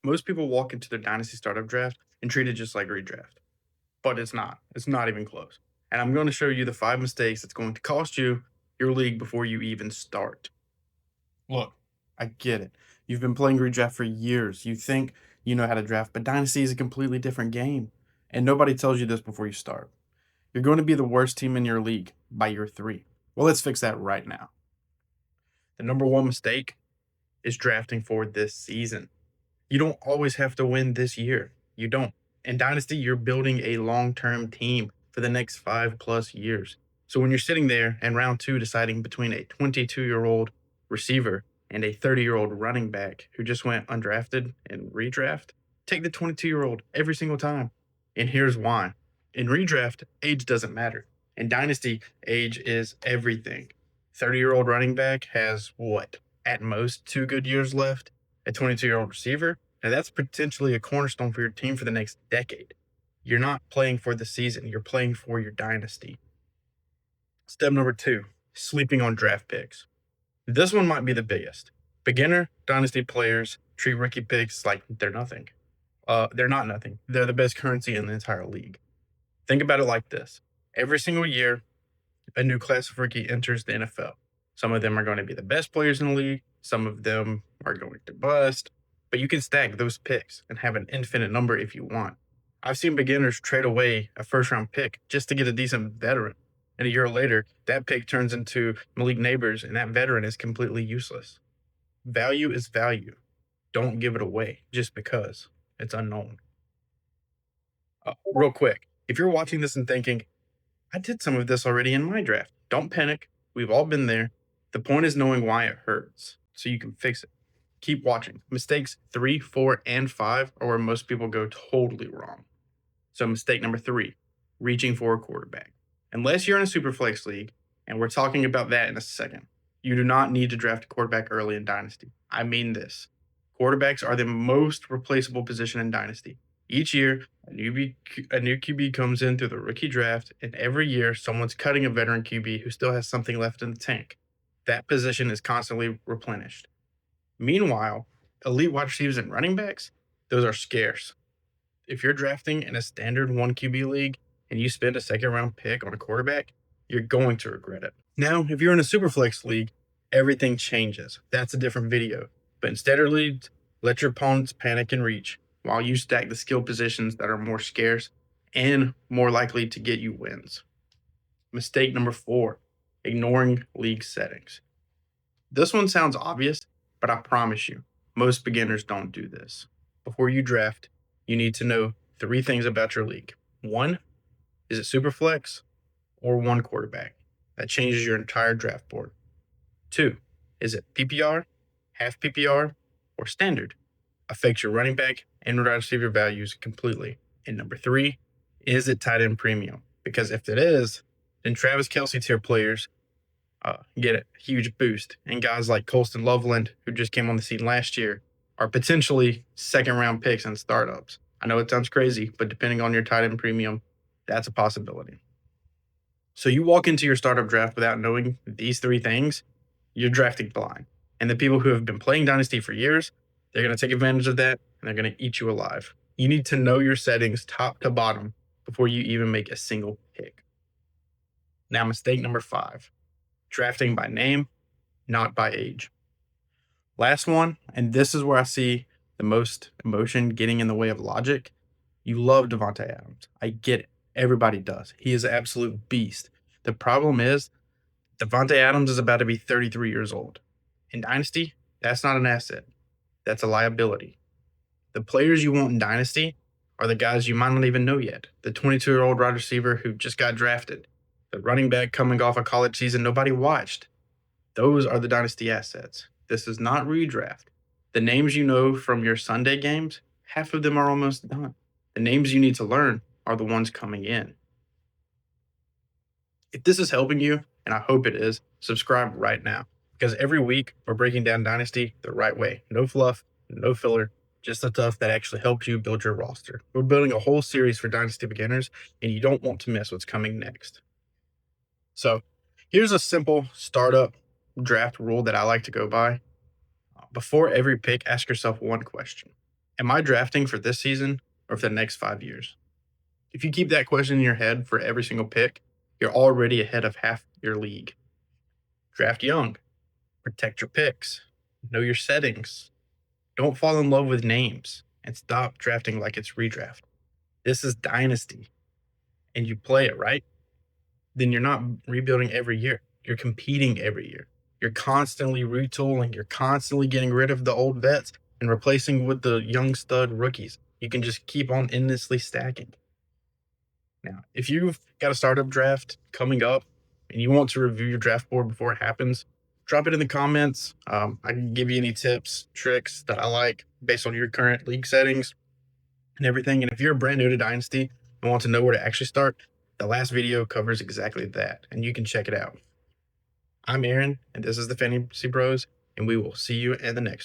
Most people walk into their Dynasty startup draft and treat it just like redraft, but it's not. It's not even close. And I'm going to show you the 5 mistakes that's going to cost you your league before you even start. Look, I get it. You've been playing redraft for years. You think you know how to draft, but Dynasty is a completely different game. And nobody tells you this before you start. You're going to be the worst team in your league by year 3. Well, let's fix that right now. The number one mistake is drafting for this season. You don't always have to win this year. You don't. In Dynasty, you're building a long term team for the next 5+ years. So when you're sitting there in round 2 deciding between a 22-year-old receiver and a 30-year-old running back who just went undrafted and redraft, take the 22-year-old every single time. And here's why. In redraft, age doesn't matter. In Dynasty, age is everything. 30-year-old running back has what? At most 2 good years left. A 22-year-old receiver, and that's potentially a cornerstone for your team for the next decade. You're not playing for the season, you're playing for your dynasty. Step number 2, sleeping on draft picks. This one might be the biggest. Beginner dynasty players treat rookie picks like they're nothing. They're not nothing. They're the best currency in the entire league. Think about it like this. Every single year, a new class of rookie enters the NFL. Some of them are going to be the best players in the league. Some of them are going to bust. But you can stack those picks and have an infinite number if you want. I've seen beginners trade away a first round pick just to get a decent veteran. And a year later, that pick turns into Malik Neighbors and that veteran is completely useless. Value is value. Don't give it away just because it's unknown. Real quick, if you're watching this and thinking, I did some of this already in my draft, don't panic. We've all been there. The point is knowing why it hurts so you can fix it. Keep watching. Mistakes 3, 4, and 5 are where most people go totally wrong. So, mistake number 3, reaching for a quarterback. Unless you're in a super flex league, and we're talking about that in a second, you do not need to draft a quarterback early in Dynasty. I mean this. Quarterbacks are the most replaceable position in Dynasty. Each year, a new QB comes in through the rookie draft, and every year, someone's cutting a veteran QB who still has something left in the tank. That position is constantly replenished. Meanwhile, elite wide receivers and running backs, those are scarce. If you're drafting in a standard 1 QB league and you spend a second round pick on a quarterback, you're going to regret it. Now, if you're in a superflex league, everything changes. That's a different video. But in standard leagues, let your opponents panic and reach while you stack the skill positions that are more scarce and more likely to get you wins. Mistake number 4, ignoring league settings. This one sounds obvious, but I promise you, most beginners don't do this. Before you draft, you need to know 3 things about your league. 1, is it superflex or 1 quarterback? That changes your entire draft board. 2, is it PPR, half PPR, or standard? Affects your running back and wide receiver values completely. And number 3, is it tight end premium? Because if it is, then Travis Kelce tier players get a huge boost. And guys like Colston Loveland, who just came on the scene last year, are potentially second round picks in startups. I know it sounds crazy, but depending on your tight end premium, that's a possibility. So you walk into your startup draft without knowing these 3 things, you're drafting blind. And the people who have been playing Dynasty for years, they're going to take advantage of that and they're going to eat you alive. You need to know your settings top to bottom before you even make a single pick. Now, mistake number 5, drafting by name, not by age. Last one, and this is where I see the most emotion getting in the way of logic. You love Devontae Adams. I get it. Everybody does. He is an absolute beast. The problem is Devontae Adams is about to be 33 years old. In Dynasty, that's not an asset. That's a liability. The players you want in Dynasty are the guys you might not even know yet. The 22-year-old wide receiver who just got drafted. The running back coming off a college season nobody watched. Those are the Dynasty assets. This is not redraft. The names you know from your Sunday games, half of them are almost done. The names you need to learn are the ones coming in. If this is helping you, and I hope it is, subscribe right now. Because every week we're breaking down Dynasty the right way. No fluff, no filler, just the stuff that actually helps you build your roster. We're building a whole series for Dynasty beginners, and you don't want to miss what's coming next. So here's a simple startup draft rule that I like to go by. Before every pick, ask yourself one question. Am I drafting for this season or for the next 5 years? If you keep that question in your head for every single pick, you're already ahead of half your league. Draft young, protect your picks, know your settings, don't fall in love with names, and stop drafting like it's redraft. This is Dynasty, and you play it right, then you're not rebuilding every year. You're competing every year. You're constantly retooling. You're constantly getting rid of the old vets and replacing with the young stud rookies. You can just keep on endlessly stacking. Now, if you've got a startup draft coming up and you want to review your draft board before it happens, drop it in the comments. I can give you any tips, tricks that I like based on your current league settings and everything. And if you're brand new to Dynasty and want to know where to actually start, the last video covers exactly that, and you can check it out. I'm Aaron, and this is the Fantasy Bros, and we will see you in the next one.